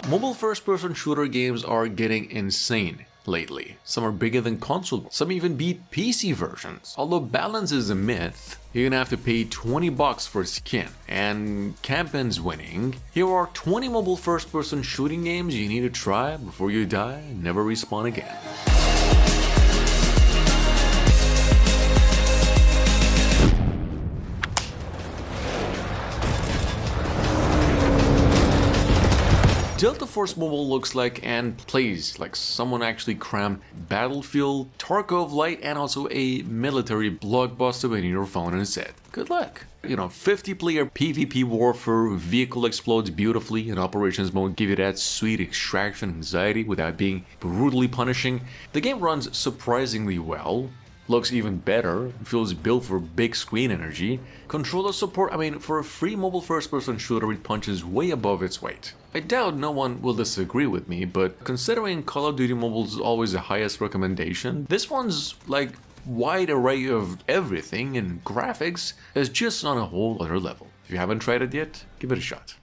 Mobile first-person shooter games are getting insane lately. Some are bigger than console, some even beat PC versions. Although balance is a myth, you're gonna have to pay $20 for skin. And campaign's winning. Here are 20 mobile first-person shooting games you need to try before you die and never respawn again. Delta Force Mobile looks like and plays like someone actually crammed Battlefield, Tarkov Lite, and also a military blockbuster in your phone and said, good luck. 50-player PvP warfare, vehicle explodes beautifully, and operations mode give you that sweet extraction anxiety without being brutally punishing. The game runs surprisingly well. Looks even better, feels built for big screen energy. Controller support, for a free mobile first-person shooter, it punches way above its weight. I doubt no one will disagree with me, but considering Call of Duty Mobile is always the highest recommendation, this one's like wide array of everything, and graphics is just on a whole other level. If you haven't tried it yet, give it a shot.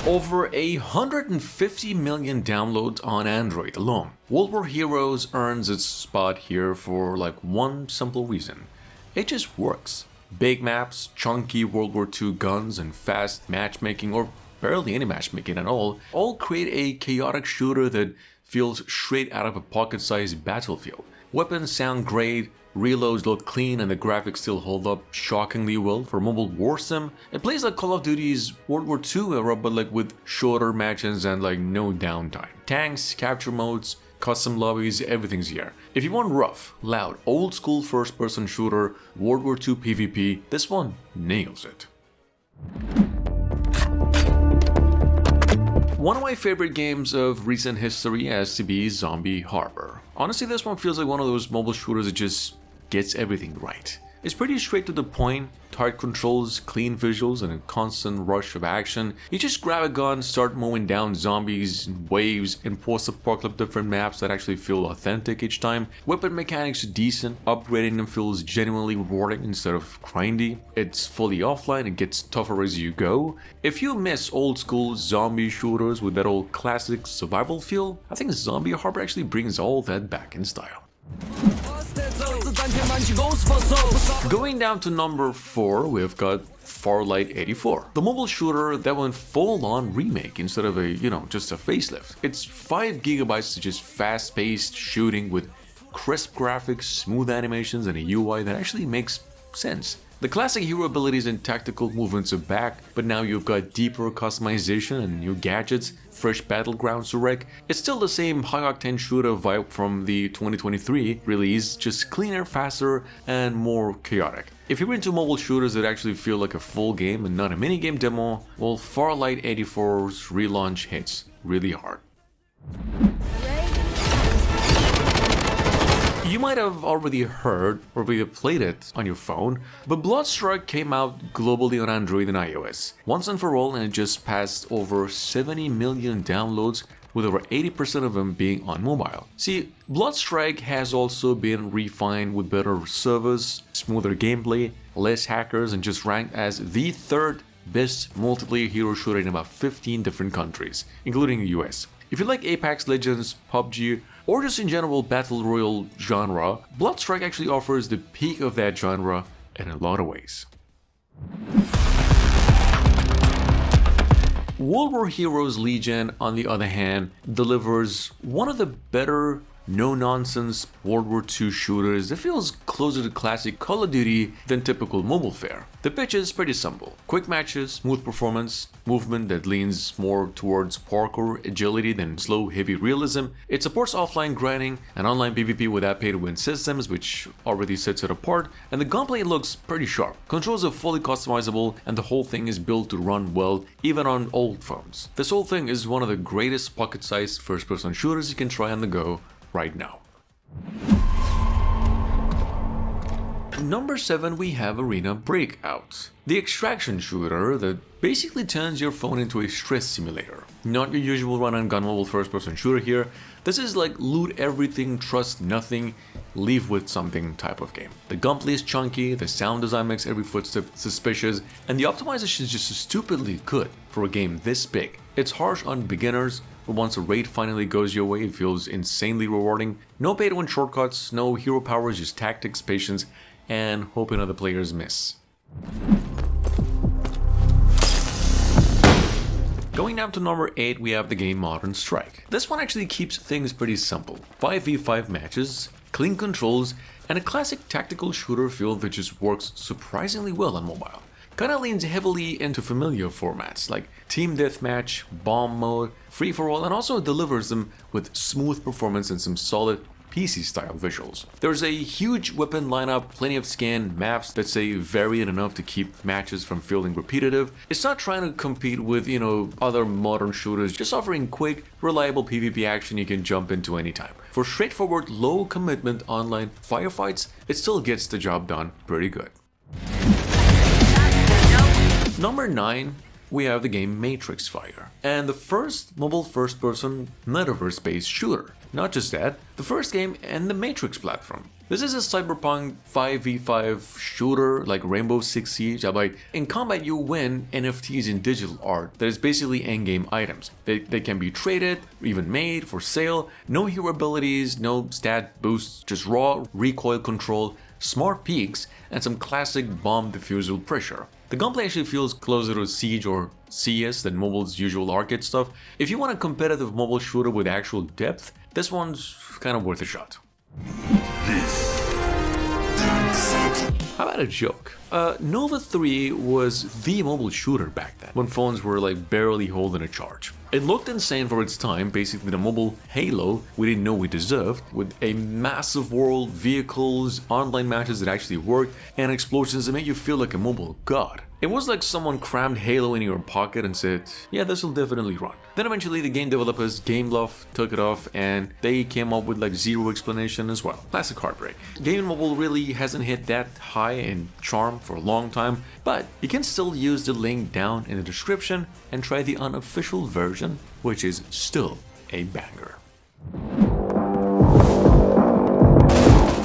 Over 150 million downloads on Android alone. World War Heroes earns its spot here for like one simple reason. It just works. Big maps, chunky World War II guns, and fast matchmaking, or barely any matchmaking at all create a chaotic shooter that feels straight out of a pocket-sized battlefield. Weapons sound great, reloads look clean, and the graphics still hold up shockingly well for mobile war sim. It plays like Call of Duty's World War II era, but like with shorter matches and like no downtime. Tanks, capture modes, custom lobbies, everything's here. If you want rough, loud, old school first person shooter, World War II PvP, this one nails it. One of my favorite games of recent history has to be Zombie Harbor. Honestly, this one feels like one of those mobile shooters that just gets everything right. It's pretty straight to the point, tight controls, clean visuals, and a constant rush of action. You just grab a gun, start mowing down zombies in waves, and post-apocalyptic different maps that actually feel authentic each time. Weapon mechanics are decent, upgrading them feels genuinely rewarding instead of grindy. It's fully offline, it gets tougher as you go. If you miss old school zombie shooters with that old classic survival feel, I think Zombie Harbor actually brings all that back in style. Going down to number 4, we've got Lite 84. The mobile shooter that went full-on remake instead of just a facelift. It's 5 GB to just fast-paced shooting with crisp graphics, smooth animations, and a UI that actually makes sense. The classic hero abilities and tactical movements are back, but now you've got deeper customization and new gadgets, fresh battlegrounds to wreck. It's still the same high-octane shooter vibe from the 2023 release, just cleaner, faster, and more chaotic. If you're into mobile shooters that actually feel like a full game and not a minigame demo, well, Lite 84's relaunch hits really hard. You might have already heard or maybe played it on your phone, but Bloodstrike came out globally on Android and iOS once and for all, and it just passed over 70 million downloads, with over 80% of them being on mobile. See, Bloodstrike has also been refined with better servers, smoother gameplay, less hackers, and just ranked as the 3rd best multiplayer hero shooter in about 15 different countries, including the US. If you like Apex Legends, PUBG, or just in general Battle Royale genre, Bloodstrike actually offers the peak of that genre in a lot of ways. World War Heroes Legion, on the other hand, delivers one of the better no-nonsense World War II shooters that feels closer to classic Call of Duty than typical mobile fare. The pitch is pretty simple. Quick matches, smooth performance, movement that leans more towards parkour agility than slow, heavy realism. It supports offline grinding and online PvP without pay-to-win systems, which already sets it apart, and the gunplay looks pretty sharp. Controls are fully customizable, and the whole thing is built to run well even on old phones. This whole thing is one of the greatest pocket-sized first-person shooters you can try on the go right now. Number 7, we have Arena Breakout, the extraction shooter that basically turns your phone into a stress simulator. Not your usual run-and-gun mobile first-person shooter here. This is like loot everything, trust nothing, leave with something type of game. The gunplay is chunky, the sound design makes every footstep suspicious, and the optimization is just stupidly good for a game this big. It's harsh on beginners, but once a raid finally goes your way, it feels insanely rewarding. No pay-to-win shortcuts, no hero powers, just tactics, patience, and hoping other players miss. Going down to number 8, we have the game Modern Strike. This one actually keeps things pretty simple. 5v5 matches, clean controls, and a classic tactical shooter feel that just works surprisingly well on mobile. Kinda leans heavily into familiar formats like team deathmatch, bomb mode, free-for-all, and also delivers them with smooth performance and some solid PC-style visuals. There's a huge weapon lineup, plenty of scan maps that say varied enough to keep matches from feeling repetitive. It's not trying to compete with, other modern shooters, just offering quick, reliable PvP action you can jump into anytime. For straightforward, low-commitment online firefights, it still gets the job done pretty good. Number 9, we have the game Matrix Fire, and the first mobile first-person metaverse-based shooter. Not just that, the first game in the Matrix platform. This is a cyberpunk 5v5 shooter like Rainbow Six Siege, but in combat you win NFTs in digital art that is basically endgame items. They can be traded, even made, for sale, no hero abilities, no stat boosts, just raw recoil control, smart peaks, and some classic bomb defusal pressure. The gunplay actually feels closer to Siege or CS than mobile's usual arcade stuff. If you want a competitive mobile shooter with actual depth, this one's kind of worth a shot. How about a joke? Nova 3 was the mobile shooter back then, when phones were like barely holding a charge. It looked insane for its time, basically the mobile Halo we didn't know we deserved, with a massive world, vehicles, online matches that actually worked, and explosions that made you feel like a mobile god. It was like someone crammed Halo in your pocket and said, yeah, this will definitely run. Then eventually the game developers Gameloft took it off and they came up with like zero explanation as well. Classic heartbreak. Game Mobile really hasn't hit that high in charm for a long time, but you can still use the link down in the description and try the unofficial version, which is still a banger.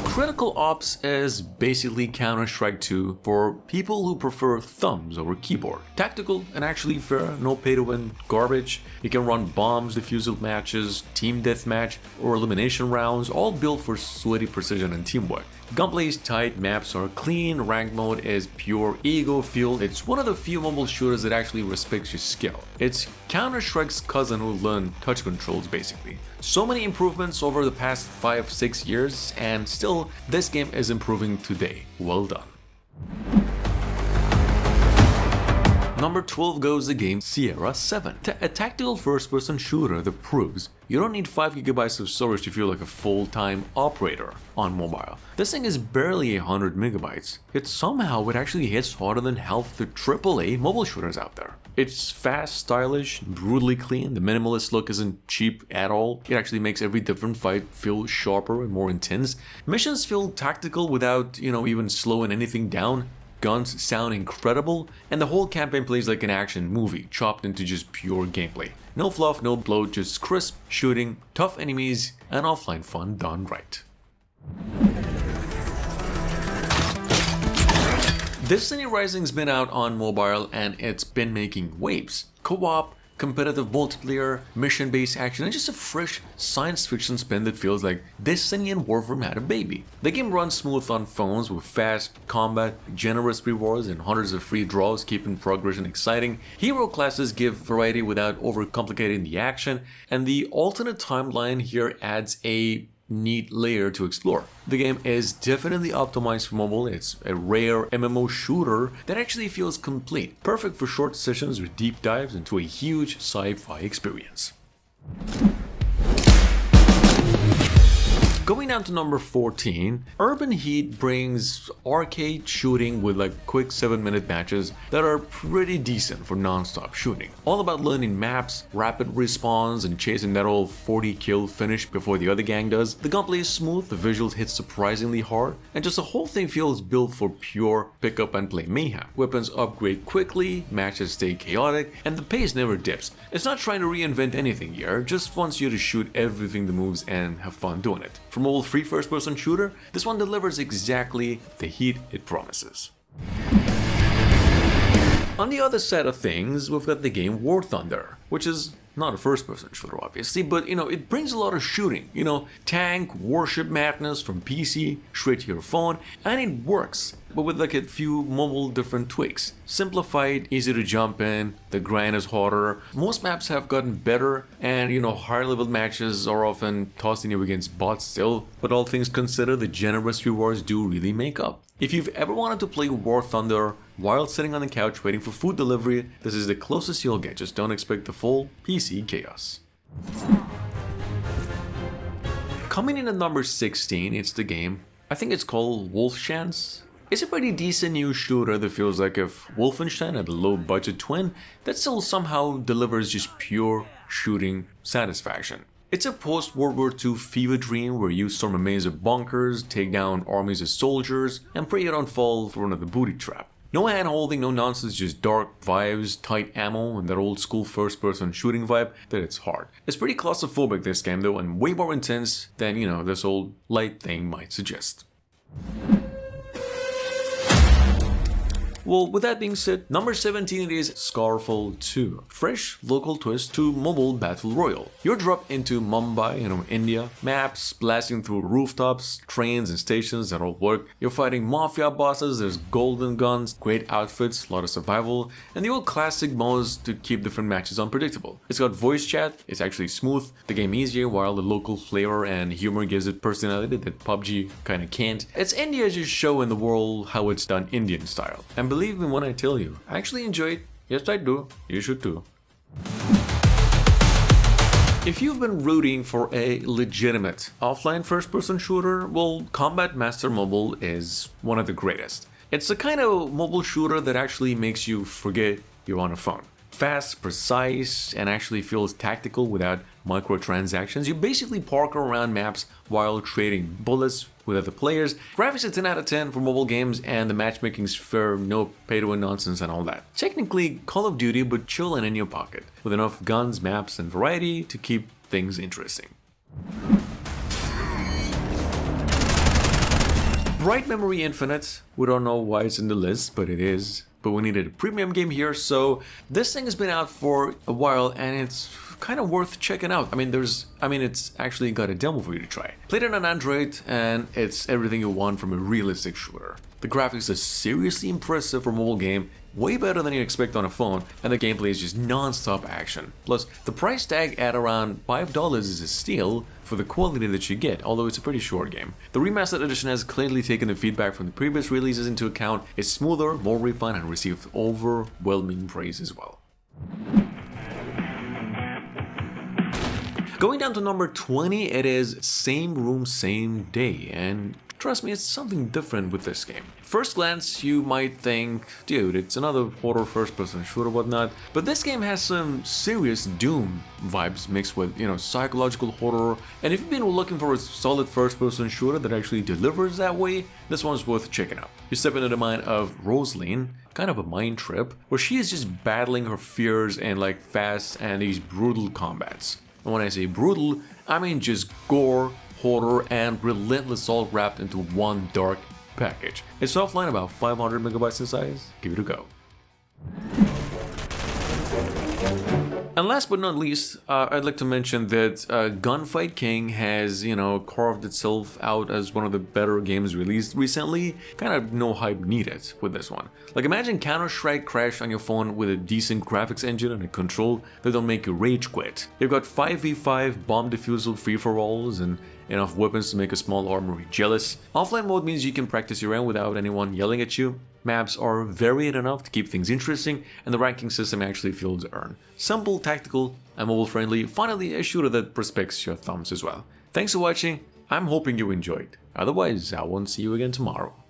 Critical Ops is basically Counter-Strike 2 for people who prefer thumbs over keyboard. Tactical and actually fair, no pay-to-win garbage. You can run bombs, defusal matches, team deathmatch, or elimination rounds, all built for sweaty precision and teamwork. Gunplay is tight, maps are clean, rank mode is pure ego fuel. It's one of the few mobile shooters that actually respects your skill. It's Counter-Strike's cousin who learned touch controls basically. So many improvements over the past 5-6 years, and still this game is improving today. Well done. Number 12 goes the game Sierra 7, a tactical first-person shooter that proves you don't need 5 GB of storage to feel like a full-time operator on mobile. This thing is barely 100 MB, yet somehow it actually hits harder than half the AAA mobile shooters out there. It's fast, stylish, brutally clean. The minimalist look isn't cheap at all. It actually makes every different fight feel sharper and more intense. Missions feel tactical without, even slowing anything down. Guns sound incredible, and the whole campaign plays like an action movie, chopped into just pure gameplay. No fluff, no bloat, just crisp shooting, tough enemies, and offline fun done right. Destiny Rising's been out on mobile and it's been making waves. Co-op, competitive multiplayer, mission-based action, and just a fresh science fiction spin that feels like Destiny and Warframe had a baby. The game runs smooth on phones with fast combat, generous rewards, and hundreds of free draws, keeping progression exciting. Hero classes give variety without overcomplicating the action, and the alternate timeline here adds a neat layer to explore. The game is definitely optimized for mobile. It's a rare MMO shooter that actually feels complete, perfect for short sessions or deep dives into a huge sci-fi experience. Going down to number 14, Urban Heat brings arcade shooting with like quick 7-minute matches that are pretty decent for non-stop shooting. All about learning maps, rapid respawns, and chasing that old 40 kill finish before the other gang does. The gunplay is smooth, the visuals hit surprisingly hard, and just the whole thing feels built for pure pick up and play mayhem. Weapons upgrade quickly, matches stay chaotic, and the pace never dips. It's not trying to reinvent anything here, just wants you to shoot everything that moves and have fun doing it. For mobile free first-person shooter, this one delivers exactly the heat it promises. On the other side of things, we've got the game War Thunder, which is not a first-person shooter obviously, but it brings a lot of shooting, tank, warship madness from PC straight to your phone, and it works, but with like a few mobile different tweaks. Simplified, easy to jump in, the grind is harder, most maps have gotten better, and higher level matches are often tossing you against bots still, but all things considered, the generous rewards do really make up. If you've ever wanted to play War Thunder while sitting on the couch waiting for food delivery, this is the closest you'll get, just don't expect the full PC chaos. Coming in at number 16, it's the game, I think it's called Wolfenstein. It's a pretty decent new shooter that feels like if Wolfenstein had a low budget twin that still somehow delivers just pure shooting satisfaction. It's a post-World War II fever dream where you storm a maze of bunkers, take down armies of soldiers, and pray you don't fall for another booty trap. No hand-holding, no nonsense, just dark vibes, tight ammo, and that old-school first-person shooting vibe that it's hard. It's pretty claustrophobic this game though, and way more intense than, this old Lite thing might suggest. Well, with that being said, number 17 it is Scarfall 2. Fresh local twist to mobile battle royale. You're dropped into Mumbai, India. Maps, blasting through rooftops, trains and stations that all work. You're fighting mafia bosses, there's golden guns, great outfits, a lot of survival, and the old classic modes to keep different matches unpredictable. It's got voice chat, it's actually smooth, the game easier while the local flavor and humor gives it personality that PUBG kinda can't. It's India just showing the world how it's done Indian style. And believe me when I tell you, I actually enjoy it. Yes, I do. You should too. If you've been rooting for a legitimate offline first-person shooter, well, Combat Master Mobile is one of the greatest. It's the kind of mobile shooter that actually makes you forget you're on a phone. Fast, precise, and actually feels tactical without microtransactions. You basically park around maps while trading bullets with other players. Graphics are 10 out of 10 for mobile games, and the matchmaking's fair, no pay-to-win nonsense and all that. Technically Call of Duty, but chill and in your pocket, with enough guns, maps, and variety to keep things interesting. Bright Memory Infinite, we don't know why it's in the list, but it is. But we needed a premium game here, so this thing has been out for a while and it's kind of worth checking out. It's actually got a demo for you to try. Played it on Android and it's everything you want from a realistic shooter. The graphics are seriously impressive for a mobile game, way better than you expect on a phone, and the gameplay is just non-stop action. Plus, the price tag at around $5 is a steal for the quality that you get, although it's a pretty short game. The remastered edition has clearly taken the feedback from the previous releases into account. It's smoother, more refined, and received overwhelming praise as well. Going down to number 20, it is Same Room, Same Day, and trust me, it's something different with this game. First glance, you might think, dude, it's another horror first-person shooter, whatnot, but this game has some serious Doom vibes mixed with, psychological horror, and if you've been looking for a solid first-person shooter that actually delivers that way, this one's worth checking out. You step into the mind of Rosaline, kind of a mind trip, where she is just battling her fears in like fast and these brutal combats. And when I say brutal, I mean just gore, horror, and relentless all wrapped into one dark package. It's offline, about 500 megabytes in size. Give it a go. And last but not least, I'd like to mention that Gunfight King has, carved itself out as one of the better games released recently. Kind of no hype needed with this one. Like, imagine Counter-Strike Crash on your phone with a decent graphics engine and a control that don't make you rage quit. You've got 5v5 bomb defusal free-for-alls and enough weapons to make a small armory jealous. Offline mode means you can practice your own without anyone yelling at you. Maps are varied enough to keep things interesting, and the ranking system actually feels earned. Simple, tactical, and mobile friendly. Finally, a shooter that respects your thumbs as well. Thanks for watching. I'm hoping you enjoyed. Otherwise, I won't see you again tomorrow.